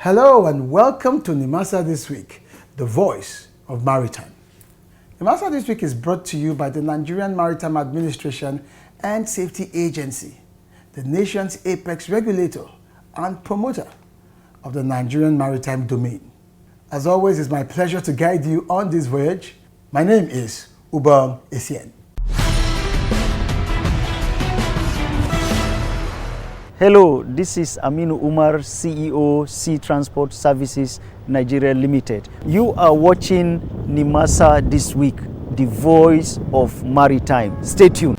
Hello and welcome to Nimasa This Week, the voice of maritime. Nimasa This Week is brought to you by the Nigerian Maritime Administration and Safety Agency, the nation's apex regulator and promoter of the Nigerian maritime domain. As always, it's my pleasure to guide you on this voyage. My name is Ubang Essien. Hello, this is Aminu Umar, CEO, Sea Transport Services Nigeria Limited. You are watching Nimasa This Week, the voice of maritime. Stay tuned.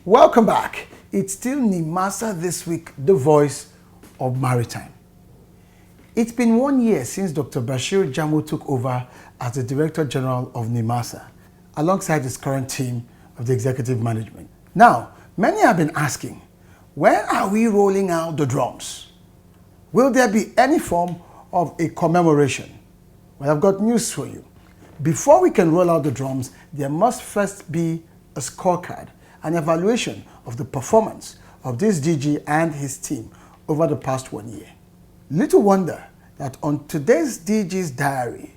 Welcome back. It's still Nimasa This Week, the voice of maritime. It's been 1 year since Dr. Bashir Jamo took over as the Director General of Nimasa, alongside his current team of the executive management. Now, many have been asking, when are we rolling out the drums? Will there be any form of a commemoration? Well, I've got news for you. Before we can roll out the drums, there must first be a scorecard, an evaluation of the performance of this DG and his team over the past 1 year. Little wonder that on today's DG's diary,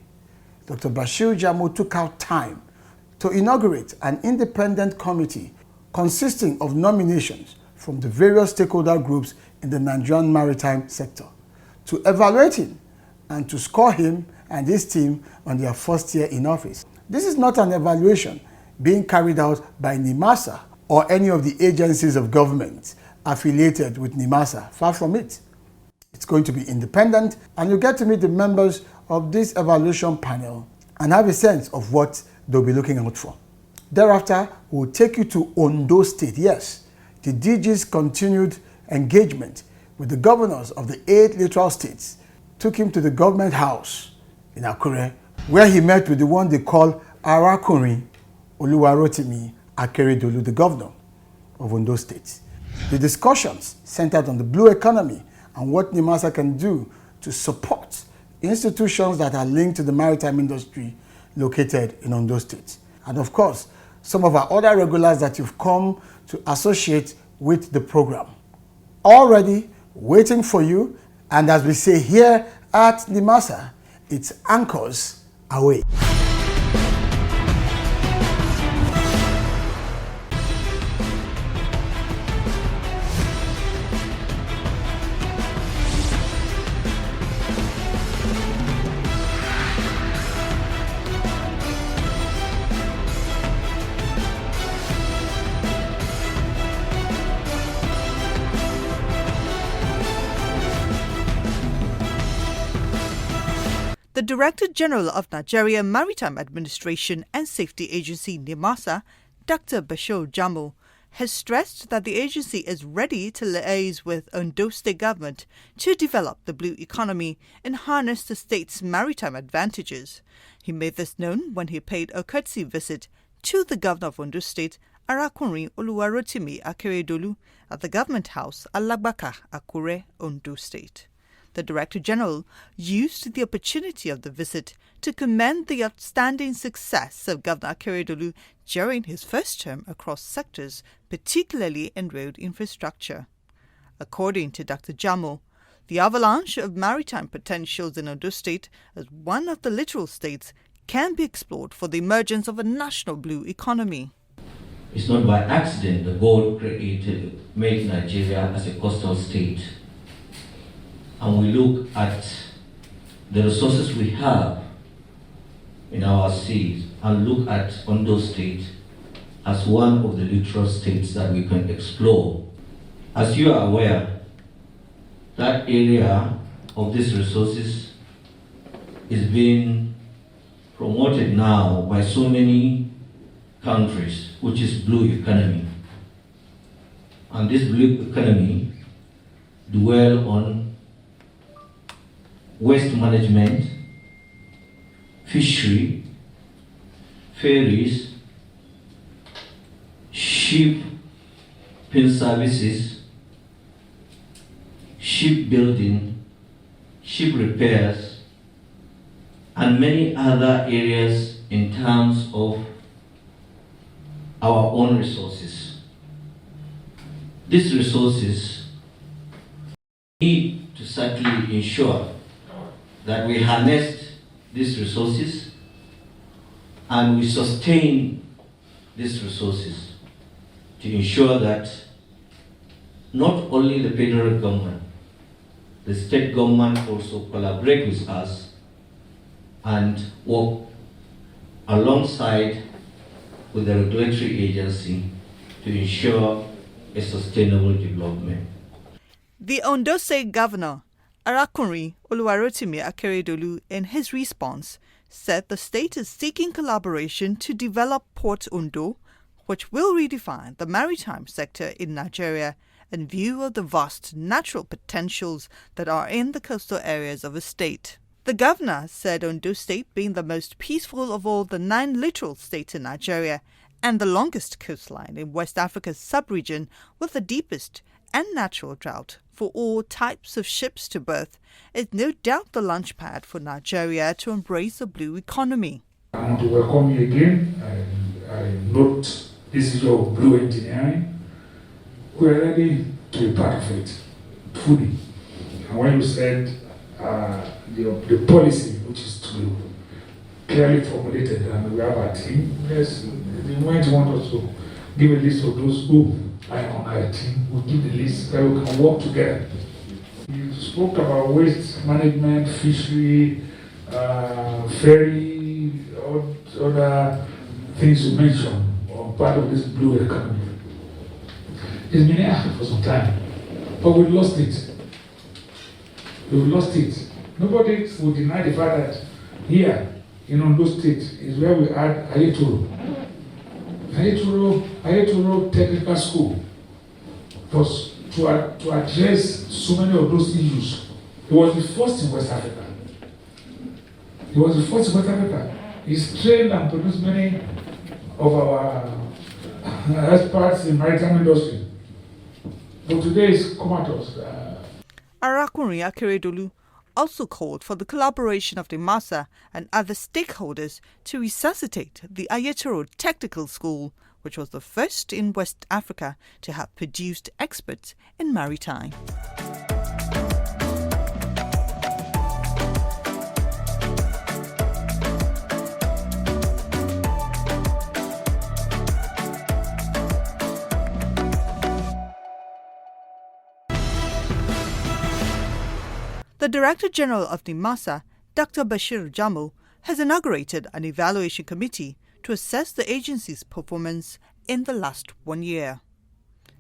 Dr. Bashir Jamo took out time to inaugurate an independent committee consisting of nominations from the various stakeholder groups in the Nigerian maritime sector to evaluate him and to score him and his team on their first year in office. This is not an evaluation being carried out by Nimasa or any of the agencies of government affiliated with Nimasa. Far from it. It's going to be independent, and you'll get to meet the members of this evaluation panel and have a sense of what they'll be looking out for. Thereafter, we'll take you to Ondo State. Yes, the DG's continued engagement with the governors of the 8 littoral states took him to the government house in Akure, where he met with the one they call Arakunrin Oluwarotimi Akeredolu, the governor of Ondo State. The discussions centered on the blue economy and what Nimasa can do to support institutions that are linked to the maritime industry located in Ondo State. And of course, some of our other regulars that you've come to associate with the program. Already waiting for you, and as we say here at Nimasa, it's anchors away. The Director General of Nigeria Maritime Administration and Safety Agency Nimasa, Dr. Bashir Jamo, has stressed that the agency is ready to liaise with Ondo State government to develop the blue economy and harness the state's maritime advantages. He made this known when he paid a courtesy visit to the governor of Ondo State, Arakunrin Oluwarotimi Akeredolu, at the government house, Alagbaka, Akure, Ondo State. The Director General used the opportunity of the visit to commend the outstanding success of Governor Akeredolu during his first term across sectors, particularly in road infrastructure. According to Dr. Jamo, the avalanche of maritime potentials in Ondo State as one of the littoral states can be explored for the emergence of a national blue economy. It's not by accident the God made Nigeria as a coastal state. And we look at the resources we have in our seas and look at Ondo State as one of the littoral states that we can explore. As you are aware, that area of these resources is being promoted now by so many countries, which is blue economy. And this blue economy dwell on waste management, fishery, ferries, shipping services, shipbuilding, ship repairs, and many other areas in terms of our own resources. These resources need to certainly ensure that we harness these resources and we sustain these resources to ensure that not only the federal government, the state government also collaborate with us and work alongside with the regulatory agency to ensure a sustainable development. The Ondo State Governor, Arakunrin Oluwarotimi Akeredolu, in his response, said the state is seeking collaboration to develop Port Ondo, which will redefine the maritime sector in Nigeria in view of the vast natural potentials that are in the coastal areas of the state. The governor said Ondo State, being the most peaceful of all the 9 littoral states in Nigeria and the longest coastline in West Africa's sub-region with the deepest and natural drought for all types of ships to berth, is no doubt the launchpad for Nigeria to embrace the blue economy. I want to welcome you again. I note this is your blue engineering. We are ready to be part of it fully. And when you said the policy, which is to be clearly formulated, and we have a team, yes, the moment you want us to give a list of those who are on our team, we'll give the list where we can work together. You spoke about waste management, fishery, ferry, other things you mentioned, or part of this blue economy. It's been here for some time, but we lost it. We've lost it. Nobody will deny the fact that here in Ondo State is where we had Ayetoro Technical School. Was to address so many of those issues. It was the first in West Africa. He's trained and produced many of our experts in maritime industry. But today it's comatose. Arakunrin Akeredolu also called for the collaboration of Nimasa and other stakeholders to resuscitate the Ayetoro Technical School, which was the first in West Africa to have produced experts in maritime. The Director General of Nimasa, Dr. Bashir Jamo, has inaugurated an evaluation committee to assess the agency's performance in the last 1 year.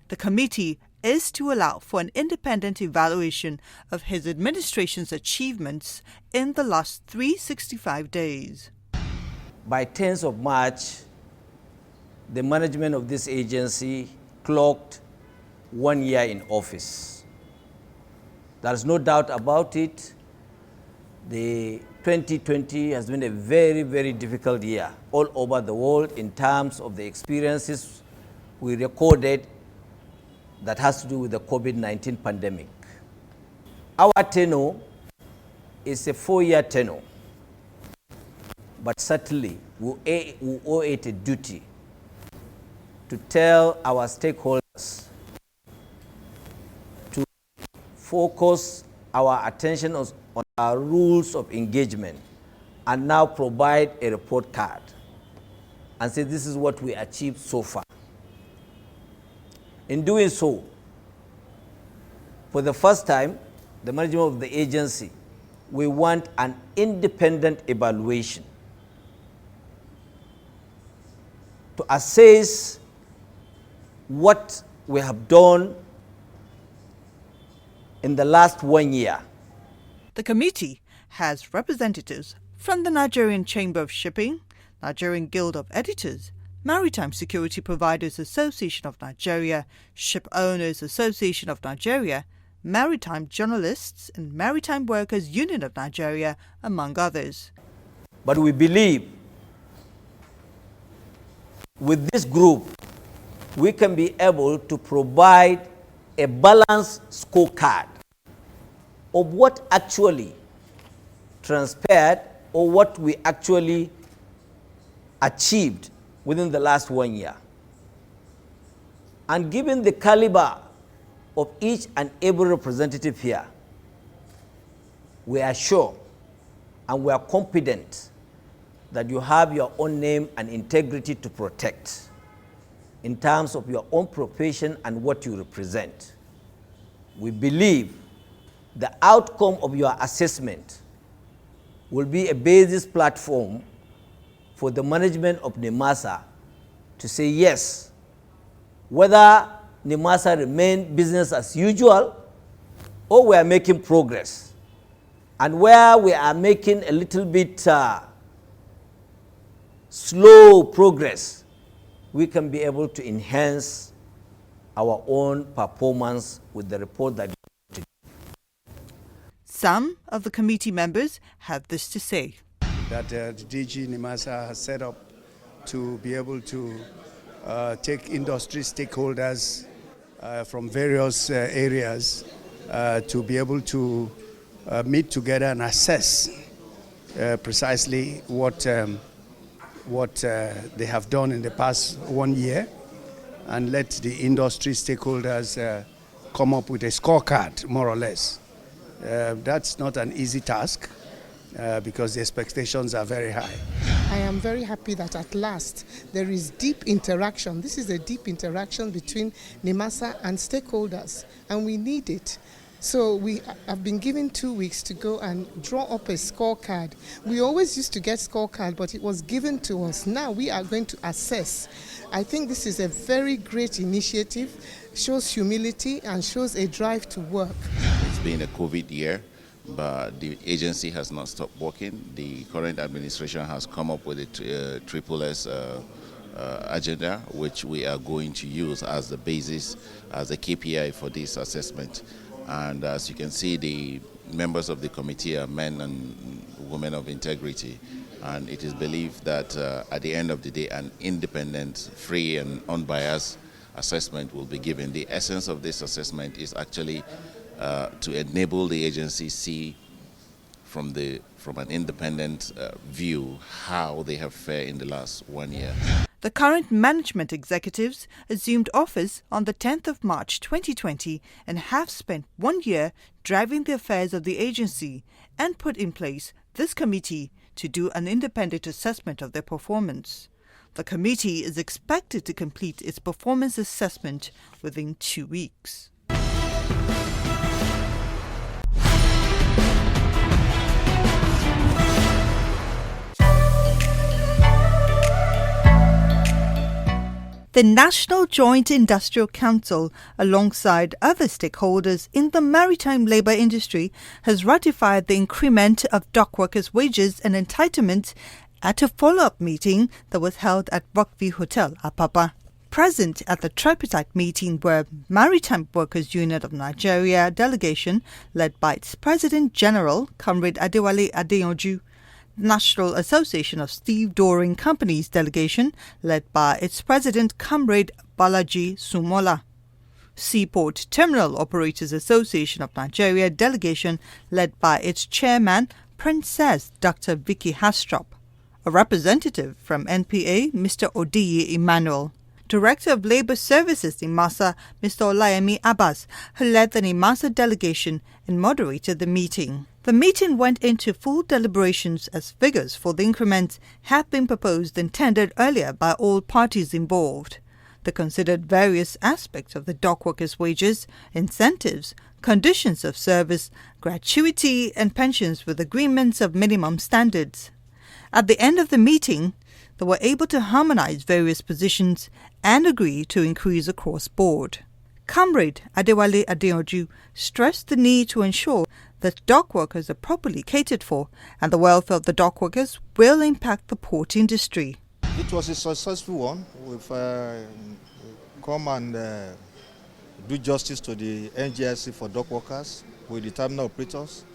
The committee is to allow for an independent evaluation of his administration's achievements in the last 365 days. By 10th of March, the management of this agency clocked 1 year in office. There's no doubt about it. The 2020 has been a very, very difficult year all over the world in terms of the experiences we recorded that has to do with the COVID-19 pandemic. Our tenure is a 4-year tenure, but certainly we owe it a duty to tell our stakeholders to focus our attention on our rules of engagement and now provide a report card and say this is what we achieved so far. In doing so, for the first time, the management of the agency, we want an independent evaluation to assess what we have done in the last 1 year. The committee has representatives from the Nigerian Chamber of Shipping, Nigerian Guild of Editors, Maritime Security Providers Association of Nigeria, Ship Owners Association of Nigeria, Maritime Journalists and Maritime Workers Union of Nigeria, among others. But we believe with this group, we can be able to provide a balanced scorecard of what actually transpired or what we actually achieved within the last 1 year. And given the caliber of each and every representative here, we are sure and we are confident that you have your own name and integrity to protect in terms of your own profession and what you represent. We believe the outcome of your assessment will be a basis platform for the management of Nimasa to say yes, whether Nimasa remain business as usual or we are making progress. And where we are making a little bit slow progress, we can be able to enhance our own performance with the report that. Some of the committee members have this to say. That the DG Nimasa has set up to be able to take industry stakeholders from various areas to be able to meet together and assess precisely what they have done in the past 1 year, and let the industry stakeholders come up with a scorecard, more or less. That's not an easy task because the expectations are very high. I am very happy that at last there is deep interaction. This is a deep interaction between Nimasa and stakeholders, and we need it. So we have been given 2 weeks to go and draw up a scorecard. We always used to get scorecard, but it was given to us. Now we are going to assess. I think this is a very great initiative, shows humility and shows a drive to work. It's been a COVID year, but the agency has not stopped working. The current administration has come up with a triple S agenda, which we are going to use as the basis, as a KPI for this assessment. And as you can see, the members of the committee are men and women of integrity. And it is believed that at the end of the day, an independent, free and unbiased assessment will be given. The essence of this assessment is actually to enable the agency see from an independent view how they have fared in the last 1 year. The current management executives assumed office on the 10th of March 2020 and have spent 1 year driving the affairs of the agency and put in place this committee to do an independent assessment of their performance. The committee is expected to complete its performance assessment within 2 weeks. The National Joint Industrial Council, alongside other stakeholders in the maritime labour industry, has ratified the increment of dock workers' wages and entitlements at a follow-up meeting that was held at Rockview Hotel, Apapa. Present at the tripartite meeting were Maritime Workers Union of Nigeria delegation led by its President General, Comrade Adewale Adeyanju, National Association of Stevedoring Companies delegation led by its President, Comrade Balaji Sumola, Seaport Terminal Operators Association of Nigeria delegation led by its Chairman, Princess Dr. Vicky Hastrop, a representative from NPA, Mr. Odiye Emmanuel, Director of Labour Services Nimasa, Mr. Olayemi Abbas, who led the Nimasa delegation and moderated the meeting. The meeting went into full deliberations as figures for the increments have been proposed and tendered earlier by all parties involved. They considered various aspects of the dock workers' wages, incentives, conditions of service, gratuity and pensions with agreements of minimum standards. At the end of the meeting, they were able to harmonize various positions and agree to increase across board. Comrade Adewale Adeyanju stressed the need to ensure that dock workers are properly catered for and the welfare of the dock workers will impact the port industry. It was a successful one. We've come and do justice to the NGIC for dock workers with the terminal operators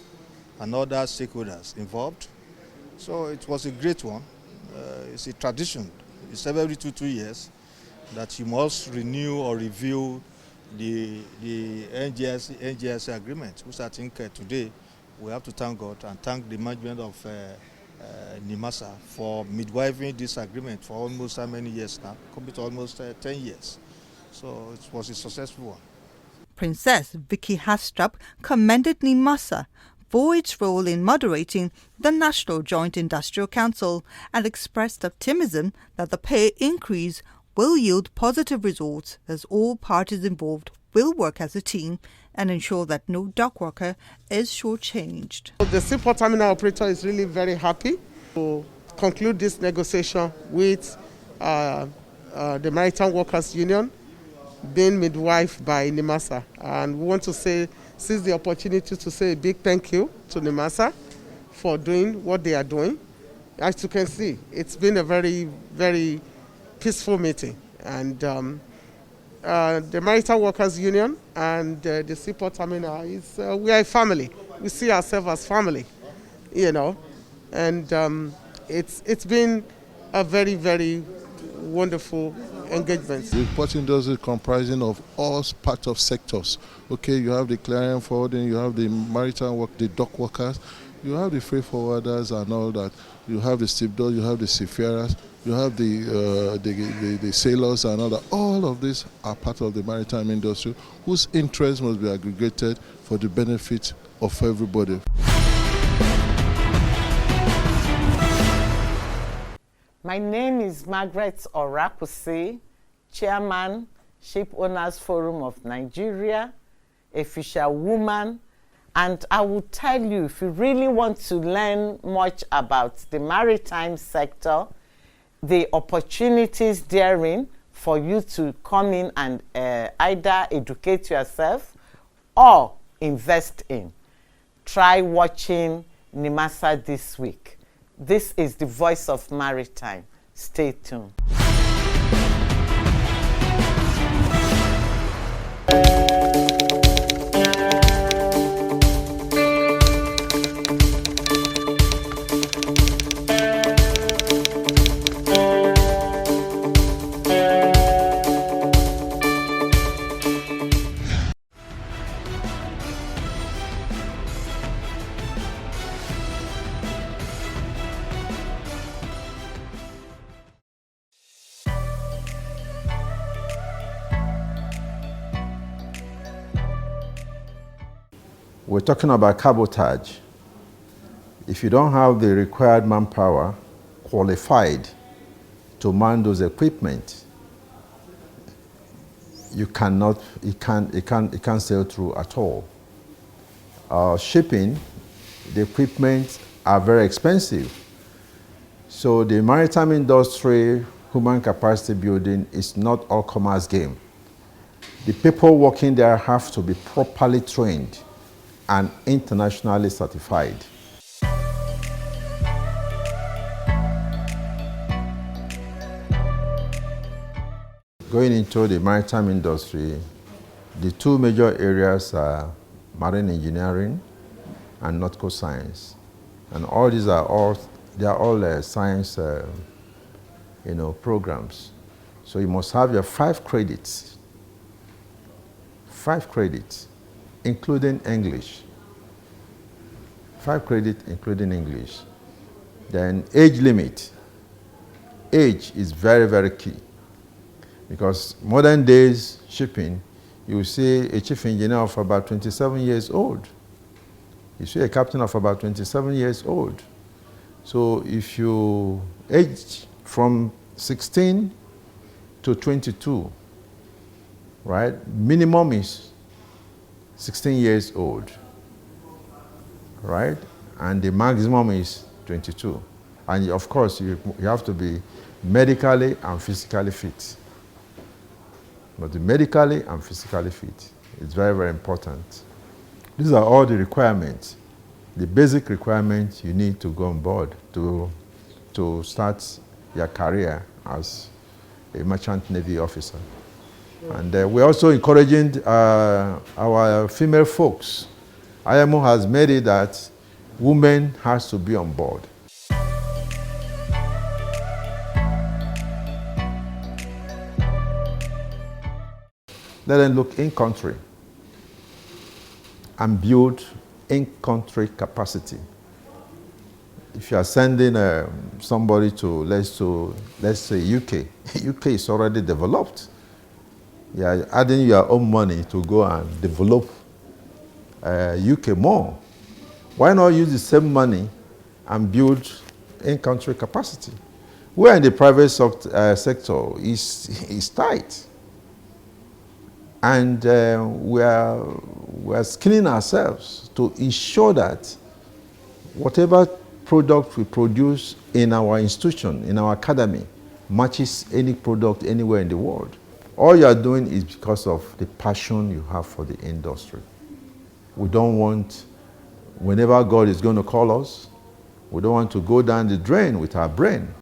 and other stakeholders involved. So it was a great one. It's a tradition. It's every two years that you must renew or review the NGSC agreement, which I think today we have to thank God and thank the management of Nimasa for midwifing this agreement for almost how many years now? Could be to almost 10 years. So it was a successful one. Princess Vicky Hastrup commended Nimasa for its role in moderating the National Joint Industrial Council and expressed optimism that the pay increase will yield positive results as all parties involved will work as a team and ensure that no dock worker is shortchanged. The seaport terminal operator is really very happy to conclude this negotiation with the Maritime Workers Union, being midwife by Nimasa. And we want to seize the opportunity to say a big thank you to Nimasa for doing what they are doing. As you can see, it's been a very, very peaceful meeting. And the Maritime Workers Union and the seaport terminal, we are a family. We see ourselves as family, you know. And it's been a very, very wonderful engagement. The port industry is comprising of all parts of sectors. Okay, you have the clearing forwarding, you have the maritime work, the dock workers, you have the freight forwarders and all that. You have the stevedores, you have the seafarers, you have the sailors and all that. All of these are part of the maritime industry whose interests must be aggregated for the benefit of everybody. My name is Margaret Orakusi, Chairman, Ship Owners Forum of Nigeria, a fisherwoman, and I will tell you, if you really want to learn much about the maritime sector, the opportunities therein for you to come in and either educate yourself or invest in, try watching Nimasa this week. This is the voice of maritime. Stay tuned. We're talking about cabotage. If you don't have the required manpower qualified to man those equipment, it can't sail through at all. Shipping, the equipment are very expensive. So the maritime industry, human capacity building is not all commerce game. The people working there have to be properly trained and internationally certified. Going into the maritime industry, the two major areas are marine engineering and nautical science. And all these are all science programs. So you must have your 5 credits. 5 credits. Including English. 5 credits including English. Then age limit. Age is very, very key. Because modern days shipping, you see a chief engineer of about 27 years old. You see a captain of about 27 years old. So if you age from 16 to 22, right, minimum is 16 years old, right? And the maximum is 22. And of course, you have to be medically and physically fit. But the medically and physically fit is very, very important. These are all the requirements, the basic requirements you need to go on board to start your career as a merchant Navy officer. And we're also encouraging our female folks. IMO has made it that women has to be on board. Let them look in country and build in-country capacity. If you are sending somebody to, let's say UK, UK is already developed. You are adding your own money to go and develop UK more. Why not use the same money and build in-country capacity? Where in the private sector is tight. And we are skilling ourselves to ensure that whatever product we produce in our institution, in our academy, matches any product anywhere in the world. All you are doing is because of the passion you have for the industry. We don't want, whenever God is going to call us, we don't want to go down the drain with our brain.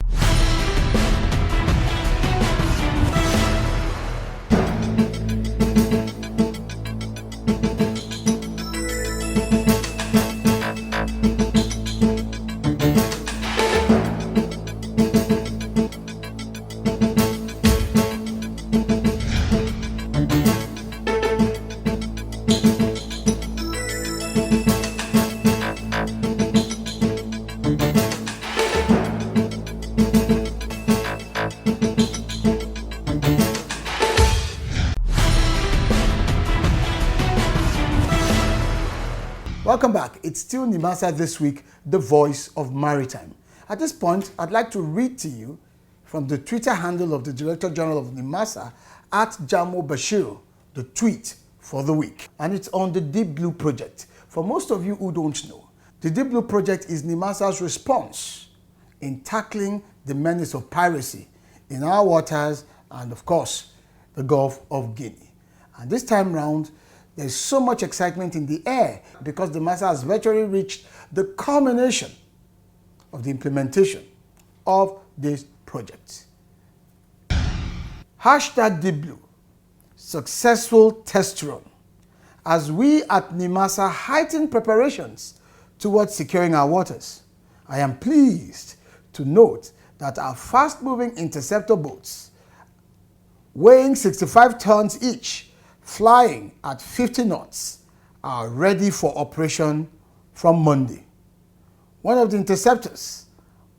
Welcome back. It's still Nimasa this week, the voice of maritime. At this point, I'd like to read to you from the Twitter handle of the Director General of Nimasa at Jamo Bashir, the tweet for the week. And it's on the Deep Blue Project. For most of you who don't know, the Deep Blue Project is Nimasa's response in tackling the menace of piracy in our waters and, of course, the Gulf of Guinea. And this time round, there's so much excitement in the air because the Nimasa has virtually reached the culmination of the implementation of this project. Hashtag Deep Blue, successful test run, as we at Nimasa heighten preparations towards securing our waters. I am pleased to note that our fast-moving interceptor boats, weighing 65 tons each, flying at 50 knots, are ready for operation from Monday. One of the interceptors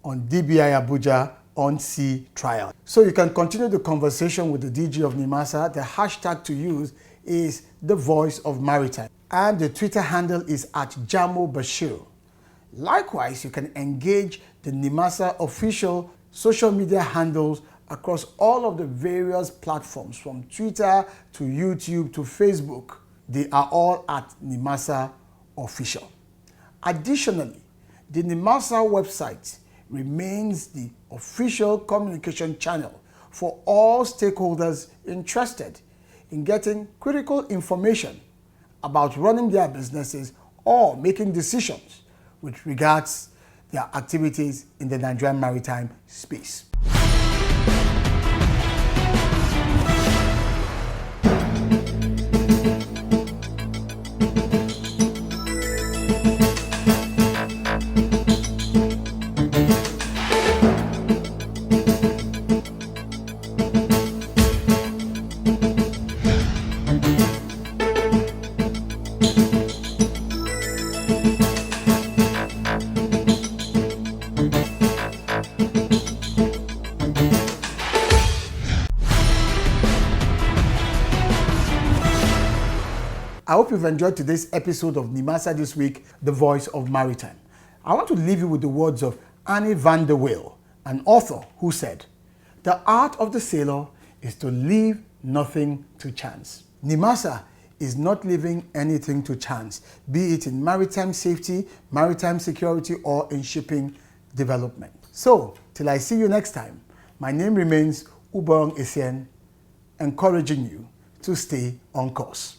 on DBI Abuja on-sea trial. So you can continue the conversation with the DG of Nimasa. The hashtag to use is the voice of maritime. And the Twitter handle is at Jamo Bashir. Likewise, you can engage the Nimasa official social media handles across all of the various platforms, from Twitter to YouTube to Facebook. They are all at Nimasa Official. Additionally, the Nimasa website remains the official communication channel for all stakeholders interested in getting critical information about running their businesses or making decisions with regards their activities in the Nigerian maritime space. I hope you've enjoyed today's episode of Nimasa This Week, the voice of maritime. I want to leave you with the words of Annie van der Weyl, an author who said, "The art of the sailor is to leave nothing to chance." Nimasa is not leaving anything to chance, be it in maritime safety, maritime security, or in shipping development. So, till I see you next time, my name remains Ubong Essien, encouraging you to stay on course.